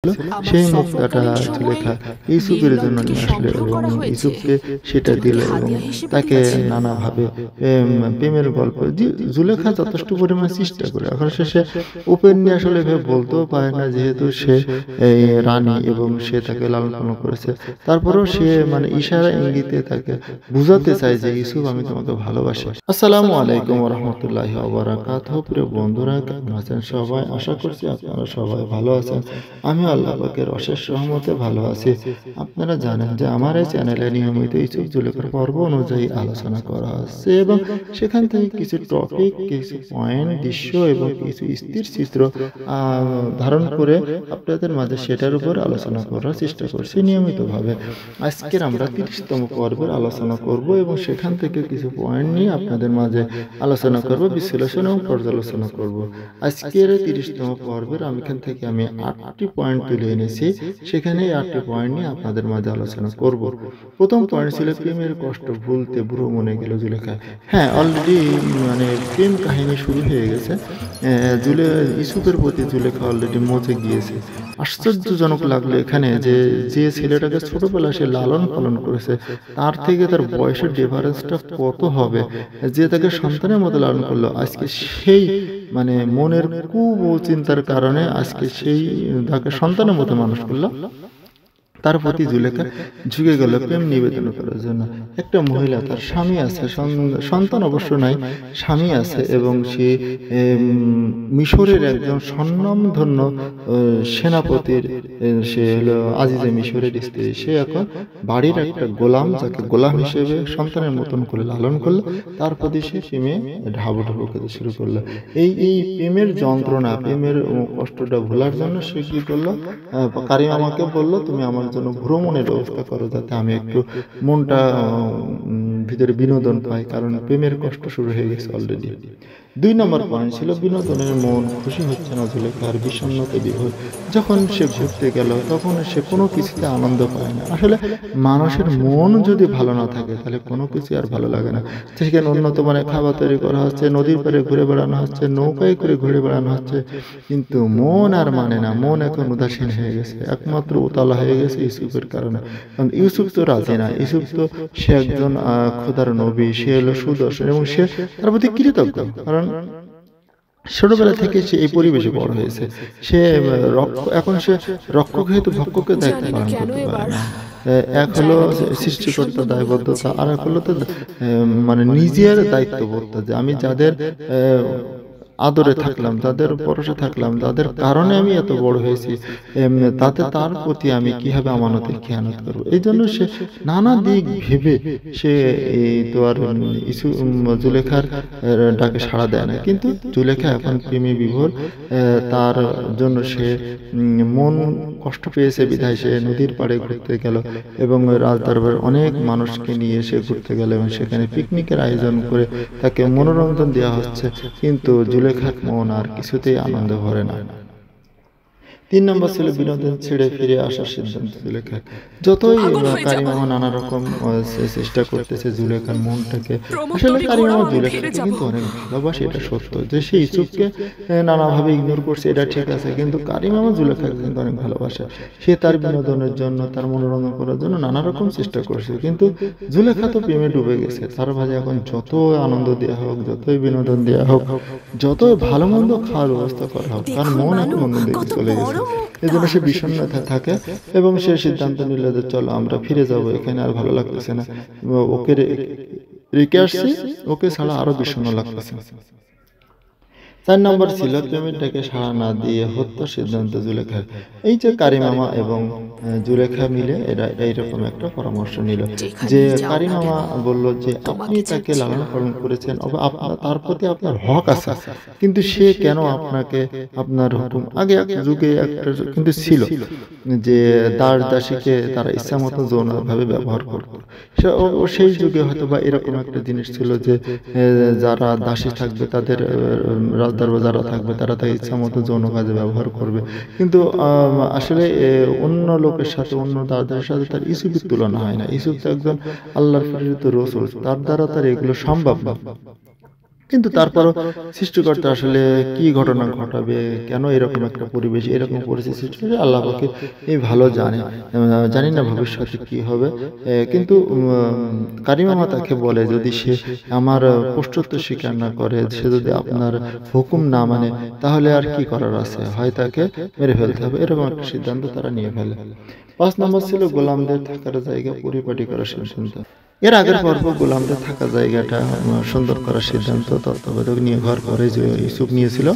সেই মুক্তাটা জুলেখা ইউসুফের জন্য নিয়ে আসলো এবং ইউসুফকে সেটা দিল এবং তাকে নানাভাবে প্রেমের গল্প জুলেখা যথেষ্ট পরিমাণ চেষ্টা করে। এখন সে ওপেনলি আসলে ভেবে বলতেও পারে না, যেহেতু সে রানী এবং সে তাকে লালন পালন করেছে। তারপরেও সে মানে ইশারা ইঙ্গিতে তাকে বুঝাতে চায় যে ইউসুফ, আমি তোমাকে ভালোবাসি। আসসালামু আলাইকুম ওয়া রাহমাতুল্লাহি ওয়া বারাকাতুহু। প্রিয় বন্ধুরা, কেমন আছেন সবাই? আশা করছি আপনারা সবাই ভালো আছেন। আমি আল্লাহ পাকের অশেষ রহমতে ভালো আছি। আপনারা জানেন যে আমার এই চ্যানেলে নিয়মিত ইউসুফ জুলেখার পর্ব অনুযায়ী আলোচনা করা হচ্ছে এবং সেখান থেকে কিছু টপিক, কিছু পয়েন্ট, দৃশ্য এবং কিছু স্থির চিত্র ধারণ করে আপনাদের মাঝে সেটার উপর আলোচনা করার চেষ্টা করছি নিয়মিতভাবে। আজকের আমরা 30তম পর্বের আলোচনা করব এবং সেখান থেকে কিছু পয়েন্ট নিয়ে আপনাদের মাঝে আলোচনা করব, বিশ্লেষণ এবং পর্যালোচনা করব। আজকের 30তম পর্বের এখান থেকে আমি 8টি পয়েন্ট তুলে এনেছি। সেখানে 8টি পয়েন্ট নিয়ে আপনাদের মাঝে আলোচনা করব। প্রথম পয়েন্ট ছিল প্রেমের কষ্ট ভুলতে বুড়ো মনে গেল জুলেখা। হ্যাঁ, অলরেডি মানে প্রেম কাহিনী শুরু হয়ে গেছে। ইউসুফের প্রতি জুলেখা অলরেডি মজে গিয়েছে। আশ্চর্যজনক লাগলো এখানে যে ছেলেটাকে ছোটবেলা সে লালন পালন করেছে, তার থেকে তার বয়সের ডিফারেন্সটা কত হবে, যে তাকে সন্তানের মতো লালন করলো, আজকে সেই মানে মনের কুচিন্তার কারণে আজকে সেই তাকে সন্তানের মতো মানুষ করলো। তার প্রতি জুলেখা ঝুঁকে গেল প্রেম নিবেদন করার জন্য। একটা মহিলা, তার স্বামী আছে, সন্তান অবশ্য নাই, স্বামী আছে এবং সে মিশরের একজন স্বনামধন্য সেনাপতির, সে হলো আজিজে মিশরের স্ত্রী। সে এখন বাড়ির একটা গোলাম, যাকে গোলাম হিসেবে সন্তানের মতন করে লালন করলো। তার প্রতি সে প্রেমে ঢাবুঢাবু খেতে শুরু করলো। এই প্রেমের যন্ত্রণা, প্রেমের কষ্টটা ভোলার জন্য সে কি করলো, কারিম আমাকে বললো, তুমি আমার জন্য ভ্রমণের ব্যবস্থা করো, যাতে আমি একটু মনটা ভিতরে বিনোদন পাই, কারণ প্রেমের কষ্ট শুরু হয়ে গেছে অলরেডি। 2 নম্বর পয়েন্ট ছিল বিনোদনের মন খুশি হচ্ছে না জুলেখার, বিষণ্ণতা বিভোর। যখন সে ঘুরতে গেল তখন সে কোনো কিছুতে আনন্দ পায় না। আসলে মানুষের মন যদি ভালো না থাকে তাহলে কোনো কিছু আর ভালো লাগে না। সেখানে উন্নত মানের খাবার তৈরি করা হচ্ছে, নদীর পাড়ে ঘুরে বেড়ানো হচ্ছে, নৌকায় করে ঘুরে বেড়ানো হচ্ছে, কিন্তু মন আর মানে না। মন এখন উদাসীন হয়ে গেছে, একমাত্র উতলা হয়ে গেছে ইউসুফের কারণে। কারণ ইউসুফ তো রাজি না। ইউসুফ তো সে একজন খোদার নবী, সে হলো সুদর্শন এবং সে তার প্রতি কৃতজ্ঞ, কারণ ছোটবেলা থেকে সে এই পরিবেশে বড় হয়েছে। সে এখন সে রক্ষক হেতু ভক্ষকের দায়িত্ব পালন করতে পারে না। এক হলো সৃষ্টিকর্তার দায়বদ্ধতা, আর এক হলো তো মানে নিজের দায়িত্ববোধতা, যে আমি যাদের আদরে থাকলাম, তাদের পরশে থাকলাম, তাদের কারণে আমি এত বড় হয়েছি, তাতে তার প্রতি আমি কিভাবে আমানতের খেয়ানত করবো। এই জন্য সে নানা দিক ভেবে সে তো আর জুলেখার ডাকে সাড়া দেয় না। কিন্তু জুলেখা এখন প্রেমে বিভোর, তার জন্য সে মন কষ্ট পেয়েছে বিধায় সে নদীর পাড়ে ঘুরতে গেল এবং রাজদরবার অনেক মানুষকে নিয়ে সে ঘুরতে গেল এবং সেখানে পিকনিকের আয়োজন করে তাকে মনোরঞ্জন দেওয়া হচ্ছে, কিন্তু জুলেখার মন আর কিছুতেই আনন্দ ভরে না। 3 নম্বর ছিল বিনোদন ছেড়ে ফিরে আসার সিদ্ধান্ত জুলেখার। যতই কারিমামা নানা রকম চেষ্টা করতেছে জুলেখার মনটাকে, আসলে কারিমামা জুলেখাকে কিন্তু অনেক ভালোবাসে, এটা সত্য। যে সে ইউসুফকে নানাভাবে ইগনোর করছে এটা ঠিক আছে, কিন্তু কারিমামা জুলেখাকে কিন্তু অনেক ভালোবাসে। সে তার বিনোদনের জন্য, তার মনোরঞ্জন করার জন্য নানা রকম চেষ্টা করছে, কিন্তু জুলেখা তো প্রেমে ডুবে গেছে। তার ভাজে এখন যত আনন্দ দেওয়া হোক, যতই বিনোদন দেওয়া হোক, যতই ভালো মন্দ খাওয়ার ব্যবস্থা করা হোক, তার মন এখন অন্য দিকে চলে গেছে। এই জন্য সে বিষণ্ণতা থাকে এবং সে সিদ্ধান্ত নিল যে চলো আমরা ফিরে যাব, এখানে আর ভালো লাগতেছে না, ওকে রেখে আসছি, ওকে ছাড়া আরো বিষণ্ণ লাগতেছে। 4 নম্বর ছিল প্রেমের ডাকে সাড়া না দিয়ে হত্যার সিদ্ধান্ত জুলেখার। এই যে কারিমামা এবং জুলেখা মিলে এরা এইরকম একটা পরামর্শ নিল, যে কারিমামা বলল যে আপনি তাকে লালন পালন করেছেন, তার প্রতি আপনার হক আছে, কিন্তু সে কেন আপনাকে, আপনার হুকুম আগে এক যুগে একটা কিন্তু ছিল যে দাস দাসীকে তারা ইচ্ছা মতো যৌনভাবে ব্যবহার করত। সেই যুগে হয়তো বা এরকম একটা জিনিস ছিল যে যারা দাসী থাকবে, তাদের রাজদরবার যারা থাকবে, তারা তাই ইচ্ছা মতো যৌন কাজে ব্যবহার করবে। কিন্তু আসলে অন্য লোকের সাথে, অন্য দাসদের সাথে তার ইউসুফের তুলনা হয় না। ইউসুফ তো একজন আল্লাহর প্রেরিত রাসূল, তার দ্বারা তার এগুলো সম্ভব না। কিন্তু তারপরও সৃষ্টিকর্তা আসলে কি ঘটনা ঘটাবে, কেন এরকম একটা পরিবেশ, এরকম পরিস্থিতি সৃষ্টি হয়েছে, আল্লাহ পাকে এই ভালো জানে। জানি না ভবিষ্যতে কি হবে। কিন্তু কারিমামা তাকে বলে, যদি সে আমার প্রশ্নোত্তর স্বীকার না করে, সে যদি আপনার হুকুম না মানে, তাহলে আর কি করার আছে, হয় তাকে মেরে ফেলতে হবে। এরকম একটা সিদ্ধান্ত তারা নিয়ে ফেলে। 5 নম্বর ছিল গোলামদের থাকার জায়গা পরিপাটি করার সিদ্ধান্ত। এর আগের পর্ব গোলামদের থাকার জায়গাটা সুন্দর করার সিদ্ধান্ত তত্ত্বাবধায়ক নিয়ে ঘর করে যে ইউসুফ নিয়েছিল,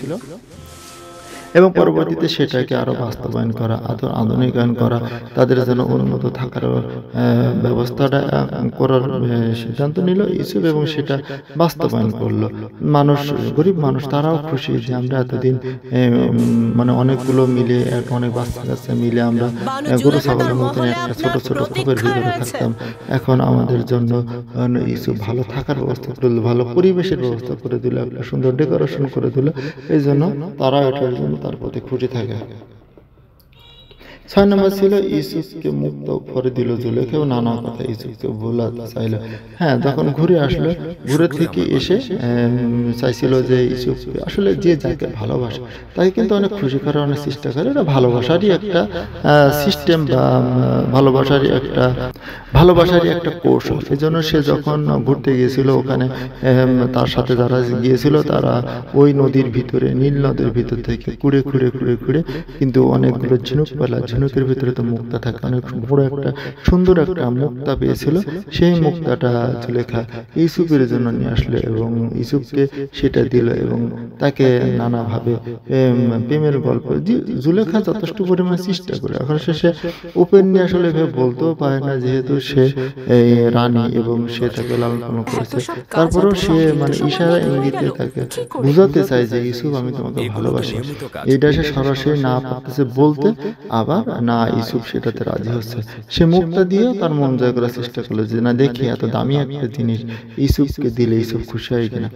এবং পরবর্তীতে সেটাকে আরো বাস্তবায়ন করা, আধুনিকায়ন করা, তাদের জন্য উন্নত থাকার ব্যবস্থাটা করার সিদ্ধান্ত নিল ইউসুফ, এবং সেটা বাস্তবায়ন করলো। মানুষ, গরিব মানুষ, তারাও খুশি যে আমরা এতদিন মানে অনেকগুলো মিলে, অনেক বাচ্চা কাচ্চা মিলে আমরা গরু ছাগলের মতন একটা ছোট ছোট খোপের ভিতরে থাকতাম। এখন আমাদের জন্য ইউসুফ ভালো থাকার ব্যবস্থা করে দিল, ভালো পরিবেশের ব্যবস্থা করে দিল, একটা সুন্দর ডেকোরেশন করে দিল। এই জন্য তারা এটার জন্য তার প্রতি খুশি থাকে। 6 নম্বর ছিল ইউসুফকে মুক্ত করে দিল জুলেখা, এবং নানা কথা ইউসুফকে ভোলাতে চাইল। হ্যাঁ, যখন ঘুরে আসলো, ঘুরে থেকে এসে চাইছিল যে ইউসুফ আসলে যে যাকে ভালোবাসে তাকে কিন্তু অনেক খুশি করার অনেক চেষ্টা করে। এটা ভালোবাসারই একটা সিস্টেম, বা ভালোবাসারই একটা কৌশল। এই জন্য সে যখন ঘুরতে গিয়েছিল, ওখানে তার সাথে যারা গিয়েছিল, তারা ওই নদীর ভিতরে, নীল নদীর ভিতর থেকে কুড়ে কিন্তু অনেকগুলো ঝিনুক পালা, ঝিনুকের ভিতরে তো মুক্তা থাকে, অনেক বড় একটা সুন্দর একটা মুক্তা পেয়েছিল। সেই মুক্তাটা জুলেখা ইউসুফের জন্য নিয়ে আসলো, এবং ইউসুফকে সেটা দিল, এবং তাকে নানাভাবে প্রেমের গল্প জুলেখা যথেষ্ট পরিমাণে চেষ্টা করে। এখন সে ওপেনলি আসলে বলতেও পারে না, যেহেতু সে রানী এবং সে তাকে লালন পালন করেছে। তারপরেও সে মানে ইশারা ইঙ্গিতে তাকে বুঝাতে চায় যে ইউসুফ, আমি তোমাকে ভালোবাসি। এইটা সে সরাসরি না পারতেছে বলতে, আবার না ইউসুফ সেটাতে রাজি হচ্ছে। সে মুখটা দিয়েও তার মন জয় করার চেষ্টা করলো, যে না দেখি এত দামি একটা জিনিস ইউসুফকে দিলে ইউসুফ খুশি হয় কিনা।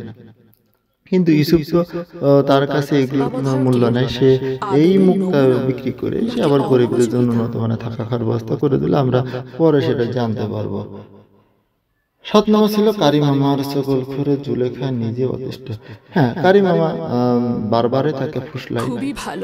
কিন্তু ইউসুফ তো তার কাছে এগুলো কোনো মূল্য নাই। সে এই মুখটা বিক্রি করে সে আবার গরিবদের জন্য মানে থাকা খাওয়ার ব্যবস্থা করে দিলে, আমরা পরে সেটা জানতে পারবো। 7 নম্বর ছিল কারিমামার সকল করে জুলেখা নিজে অতিষ্ঠ। হ্যাঁ, কারিমামা বারবারে তাকে ফুসলাই।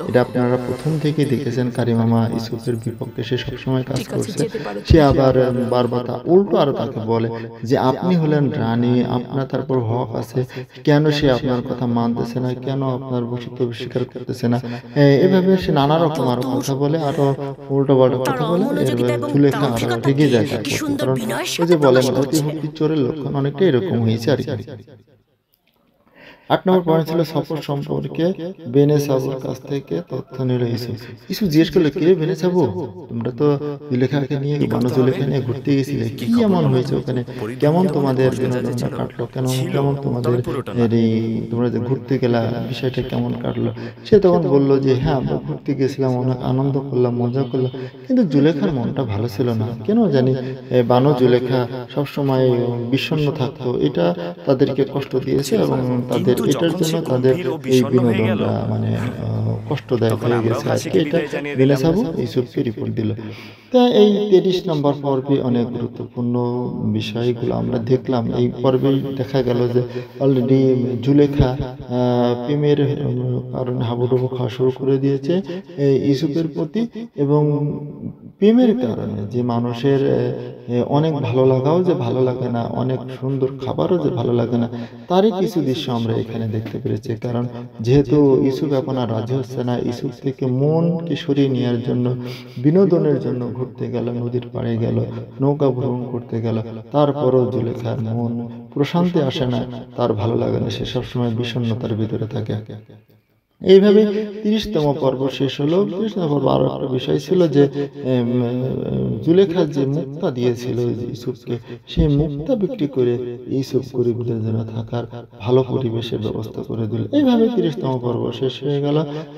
এটা আপনারা প্রথম থেকে দেখেছেন, কারিমামা ইউসুফের বিপক্ষে সে সবসময় কাজ করছে। সে আবার বারবার উল্টো আরো তাকে বলে যে আপনি হলেন রানী, আপনার তারপর হক আছে, কেন সে আপনার কথা মানতেছে না, কেন আপনার বসিত স্বীকার করতেছে না। এভাবে সে নানা রকম আরো কথা বলে, আরো উল্টো পাল্টা কথা বলে। জুলেখা আরো রেগে যায়, কারণ ওই যে বলে চোরের লক্ষণ অনেকটা এরকম হয়েছে আর কি। 8 নম্বর পয়েন্ট ছিল সফর সম্পর্কে বেনে সাবুর কাছ থেকে তথ্য নিল ইউসুফ। ইউসুফ জিজ্ঞেস করলো, কে বেনে সাবু? তোমরা তো জুলেখাকে নিয়ে, জুলেখা নিয়ে ঘুরতে গেছিলে, কি এমন হয়েছে ওখানে? কেমন তোমাদের বিনোদনটা কাটলো? কেমন তোমাদের তোমরা যে ঘুরতে গেলা, বিষয়টা কেমন কাটলো? সে তখন বললো যে হ্যাঁ, আমরা ঘুরতে গেছিলাম, অনেক আনন্দ করলাম, মজা করলাম, কিন্তু জুলেখার মনটা ভালো ছিল না। কেন জানি বানু জুলেখা সবসময় বিষণ্ণ থাকতো, এটা তাদেরকে কষ্ট দিয়েছে, এবং তাদের এটার জন্য তাদের এই বিনোদনটা মানে কষ্টদায়ক হয়ে গেছে। আজকে এটা বেনে সাবু ইউসুফকে রিপোর্ট দিল। তা এই 23 নম্বর পর্বে অনেক গুরুত্বপূর্ণ বিষয়গুলো আমরা দেখলাম। এই পর্বে দেখা গেল যে অলরেডি জুলেখা প্রেমের কারণে হাবুডুবু খাওয়া শুরু করে দিয়েছে ইউসুফের প্রতি, এবং প্রেমের কারণে যে মানুষের অনেক ভালো লাগাও যে ভালো লাগে না, অনেক সুন্দর খাবারও যে ভালো লাগে না, তারই কিছু দৃশ্য আমরা এখানে দেখতে পেরেছি। কারণ যেহেতু ইউসুফ এখন আর রাজি হচ্ছে না, ইউসুফ থেকে মনকে সরিয়ে নেওয়ার জন্য, বিনোদনের জন্য ঘুরতে গেল, নদীর পাড়ে গেল, নৌকা ভ্রমণ করতে গেল, তারপরও জুলেখার মন প্রশান্তি আসে না, তার ভালো লাগে না, সে সবসময় বিষণ্ণতার ভিতরে থাকে। এইভাবে 30তম পর্ব শেষ হলো। 30তম পর্ব আরো একটা বিষয় ছিল যে জুলেখা যে মুক্তা দিয়েছিল ইউসুফকে, সেই মুক্তা বিক্রি করে ইউসুফ গরিবদের জন্য থাকার ভালো পরিবেশের ব্যবস্থা করে দিল। এইভাবে 30তম পর্ব শেষ হয়ে গেল।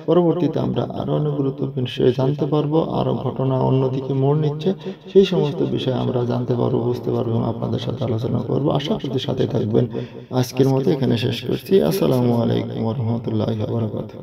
পরবর্তীতে আমরা আরো অনেক গুরুত্বপূর্ণ বিষয় জানতে পারবো, আরো ঘটনা অন্যদিকে মোড় নিচ্ছে, সেই সমস্ত বিষয় আমরা জানতে পারবো, বুঝতে পারবো, এবং আপনাদের সাথে আলোচনা করবো। আশা করি সাথে থাকবেন। আজকের মতো এখানে শেষ করছি। আসসালামু আলাইকুম ওয়া রাহমাতুল্লাহি ওয়া বারাকাতুহু।